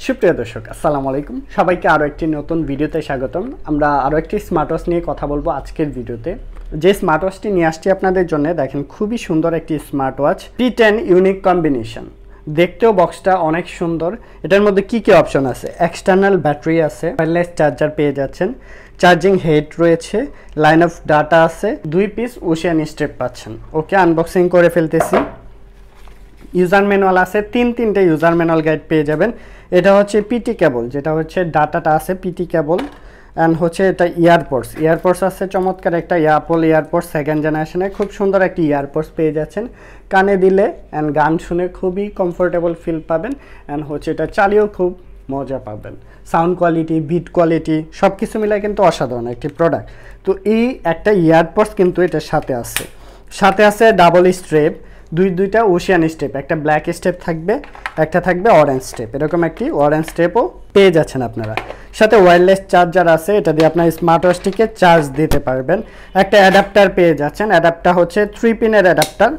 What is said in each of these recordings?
সুপ্রিয় দর্শক আসসালামু আলাইকুম সবাইকে আরো একটি নতুন ভিডিওতে স্বাগতম। আমরা আরো একটি স্মার্ট ওয়াচ নিয়ে কথা বলবো আজকের ভিডিওতে। যে স্মার্ট ওয়াচটি নিয়ে আসছি আপনাদের জন্য, দেখেন খুবই সুন্দর একটি smart watch P10 unique combination. দেখতেও বক্সটা অনেক সুন্দর। এটার মধ্যে কি কি অপশন আছে, এক্সটার্নাল ব্যাটারি আছে, ওয়্যারলেস চার্জার পেয়ে যাচ্ছেন, চার্জিং হেড রয়েছে, লাইন অফ ডাটা আছে, 2 পিস ওশিয়ান স্ট্রেপ পাচ্ছেন। ওকে, আনবক্সিং করে ফেলতেছি। ইউজার ম্যানুয়াল আছে, তিনটে ইউজার ম্যানুয়াল গাইড পেয়ে যাবেন। এটা হচ্ছে পিটি কেবল, যেটা হচ্ছে ডাটাটা আছে পিটি কেবল, অ্যান্ড হচ্ছে এটা ইয়ারপোর্টস আছে, চমৎকার একটা অ্যাপল ইয়ারপোর্টস সেকেন্ড জেনারেশনে। খুব সুন্দর একটি ইয়ারপোর্টস পেয়ে যাচ্ছেন, কানে দিলে অ্যান্ড গান শুনে খুবই কমফোর্টেবল ফিল পাবেন, অ্যান্ড হচ্ছে এটা চালিয়েও খুব মজা পাবেন। সাউন্ড কোয়ালিটি, বিট কোয়ালিটি সব কিছু মিলাই কিন্তু অসাধারণ একটি প্রোডাক্ট। তো এই একটা ইয়ারপোর্টস কিন্তু এটার সাথে আছে ডাবল স্ট্রেপ, দুইটা ওশিয়ান স্টেপ, একটা ব্ল্যাক স্টেপ থাকবে, একটা থাকবে অরেঞ্জ স্টেপ। এরকম একটি অরেঞ্জ স্টেপও পেয়ে যাচ্ছেন আপনারা। সাথে ওয়্যারলেস চার্জার আছে, এটা দিয়ে আপনার স্মার্ট ওয়াচটিকে চার্জ দিতে পারবেন। একটা অ্যাডাপ্টার পেয়ে যাচ্ছেন, অ্যাডাপ্টার হচ্ছে 3 পিনের অ্যাডাপ্টার,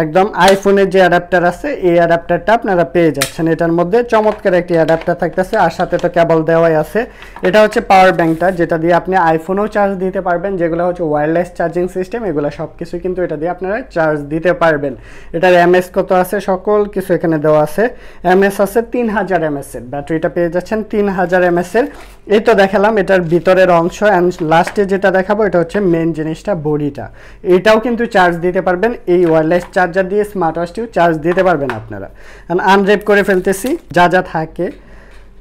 একদম আইফোনের যে অ্যাডাপ্টার আছে এই অ্যাডাপ্টারটা আপনারা পেয়ে যাচ্ছেন। এটার মধ্যে চমৎকার একটি অ্যাডাপ্টার থাকতেছে, আর সাথে তো কেবল দেওয়াই আছে। এটা হচ্ছে পাওয়ার ব্যাংকটা, যেটা দিয়ে আপনি আইফোনেও চার্জ দিতে পারবেন, যেগুলো হচ্ছে ওয়্যারলেস চার্জিং সিস্টেম, এগুলো সব কিছু কিন্তু এটা দিয়ে আপনারা চার্জ দিতে পারবেন। এটার এমএস কত আছে সকল কিছু এখানে দেওয়া আছে। এমএস আছে 3000 এমএস এর, ব্যাটারিটা পেয়ে যাচ্ছেন 3000 এমএস এর। এই তো দেখালাম এটার ভিতরের অংশ, অ্যান্ড লাস্টে যেটা দেখাবো এটা হচ্ছে মেন জিনিসটা, বডিটা। এটাও কিন্তু চার্জ দিতে পারবেন, এই ওয়্যারলেস চার্জার দিয়ে স্মার্ট ওয়াচটিও চার্জ দিতে পারবেন আপনারা। আনরেপ করে ফেলতেছি। যা থাকে,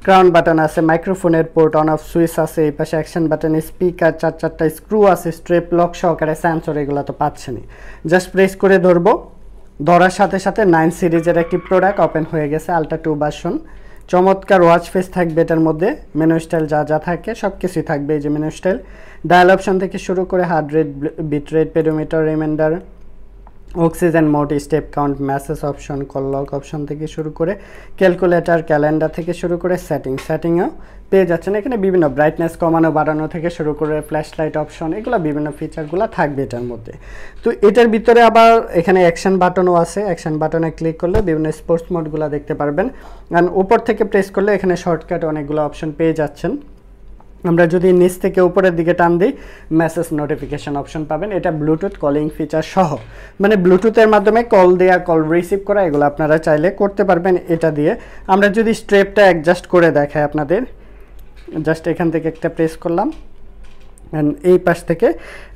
ক্রাউন বাটন আছে, মাইক্রোফোনের পোর্ট, অন অফ সুইচ আছে, এই পাশে অ্যাকশন বাটন, স্পিকার, চারটা স্ক্রু আছে, স্ট্রেপ লক সহকারে, সেন্সর, এগুলো তো পাচ্ছেনই। জাস্ট প্রেস করে ধরবো, ধরার সাথে সাথে 9 সিরিজের একটি প্রোডাক্ট ওপেন হয়ে গেছে, আলট্রা 2 ভার্সন। চমৎকার ওয়াচ ফেস থাকবে এটার মধ্যে, মেনু স্টাইল যা থাকে সব কিছুই থাকবে। এই যে মেনু স্টাইল, ডায়াল অপশন থেকে শুরু করে heart rate, beat rate, pedometer, reminder, oxygen mode, step count, message option, call lock option থেকে শুরু করে ক্যালকুলেটর, ক্যালেন্ডার থেকে শুরু করে সেটিংও পেয়ে যাচ্ছেন। এখানে বিভিন্ন ব্রাইটনেস কমানো বাড়ানো থেকে শুরু করে ফ্ল্যাশ লাইট অপশন, এগুলো বিভিন্ন ফিচারগুলো থাকবে এটার মধ্যে। তো এটার ভিতরে আবার এখানে অ্যাকশন বাটনও আছে, অ্যাকশন বাটনে ক্লিক করলে বিভিন্ন স্পোর্টস মোডগুলো দেখতে পারবেন। অ্যান্ড উপর থেকে প্রেস করলে এখানে শর্টকাট অনেকগুলো অপশন পেয়ে যাচ্ছেন। আমরা যদি নিচ থেকে উপরের দিকে টান দিই, মেসেজ নোটিফিকেশন অপশন পাবেন। এটা ব্লুটুথ কলিং ফিচার সহ, মানে ব্লুটুথের মাধ্যমে কল দেওয়া, কল রিসিভ করা, এগুলো আপনারা চাইলে করতে পারবেন এটা দিয়ে। আমরা যদি স্ট্রেপটা অ্যাডজাস্ট করে দেখাই আপনাদের, জাস্ট এখান থেকে একটা প্রেস করলাম, অ্যান্ড এই পাশ থেকে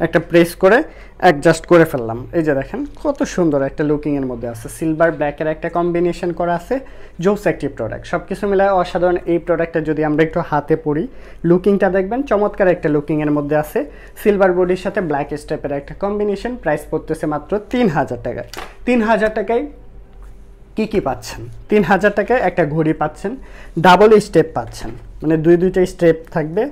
একটা প্রেস করে অ্যাডজাস্ট করে ফেললাম। এই যে দেখেন কত সুন্দর একটা লুকিংয়ের মধ্যে আছে, সিলভার ব্ল্যাকের একটা কম্বিনেশন করা আছে। জোস একটি প্রোডাক্ট, সব কিছু মিলায় অসাধারণ। এই প্রোডাক্টটা যদি আমরা একটু হাতে পড়ি, লুকিংটা দেখবেন চমৎকার একটা লুকিংয়ের মধ্যে আছে। সিলভার বডির সাথে ব্ল্যাক স্টেপের একটা কম্বিনেশন, প্রাইস পড়তেছে মাত্র 3000 টাকায়। 3000 টাকায় কি পাচ্ছেন? 3000 টাকায় একটা ঘড়ি পাচ্ছেন, ডাবল স্টেপ পাচ্ছেন, মানে দুইটা স্টেপ থাকবে,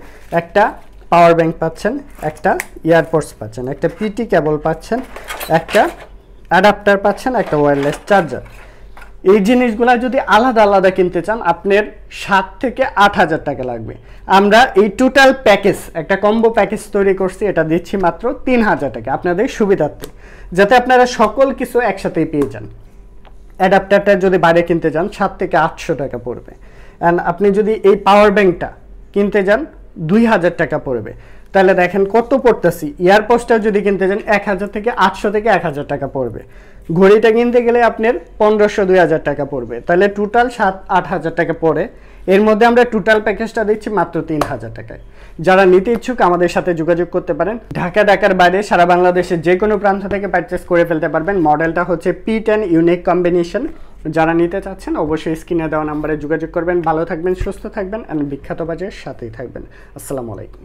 একটা পাওয়ার ব্যাংক পাচ্ছেন, একটা ইয়ারপোর্টস পাচ্ছেন, একটা পিটি কেবল পাচ্ছেন, একটা অ্যাডাপ্টার পাচ্ছেন, একটা ওয়্যারলেস চার্জার। এই জিনিসগুলো যদি আলাদা কিনতে চান আপনার 7 থেকে 8000 টাকা লাগবে। আমরা এই টোটাল প্যাকেজ, একটা কম্বো প্যাকেজ তৈরি করছি, এটা দিচ্ছি মাত্র 3000 টাকা আপনাদের সুবিধার্থে, যাতে আপনারা সকল কিছু একসাথেই পেয়ে যান। অ্যাডাপ্টারটা যদি বাইরে কিনতে যান 7 থেকে 800 টাকা পড়বে, অ্যান্ড আপনি যদি এই পাওয়ার ব্যাংকটা কিনতে যান 2000 টাকা পড়বে। তাহলে দেখেন কত পড়তেছি। ইয়ারপোর্টসটা যদি কিনতে যান 1000 থেকে 800 থেকে 1000 টাকা পড়বে। ঘড়িটা কিনতে গেলে আপনার 1500-2000 টাকা পড়বে, তাহলে টোটাল 7-8000 টাকা পড়ে। এর মধ্যে আমরা টোটাল প্যাকেজটা দিচ্ছি মাত্র 3000 টাকায়। যারা নিতে ইচ্ছুক আমাদের সাথে যোগাযোগ করতে পারেন। ঢাকার বাইরে সারা বাংলাদেশের যে কোনো প্রান্ত থেকে পারচেস করে ফেলতে পারবেন। মডেলটা হচ্ছে P10 ইউনিক কম্বিনেশন। যারা নিতে চাচ্ছেন অবশ্যই স্ক্রিনে দেওয়া নাম্বারে যোগাযোগ করবেন। ভালো থাকবেন, সুস্থ থাকবেন, আর বিখ্যাত বাজারের সাথেই থাকবেন। আসসালামু আলাইকুম।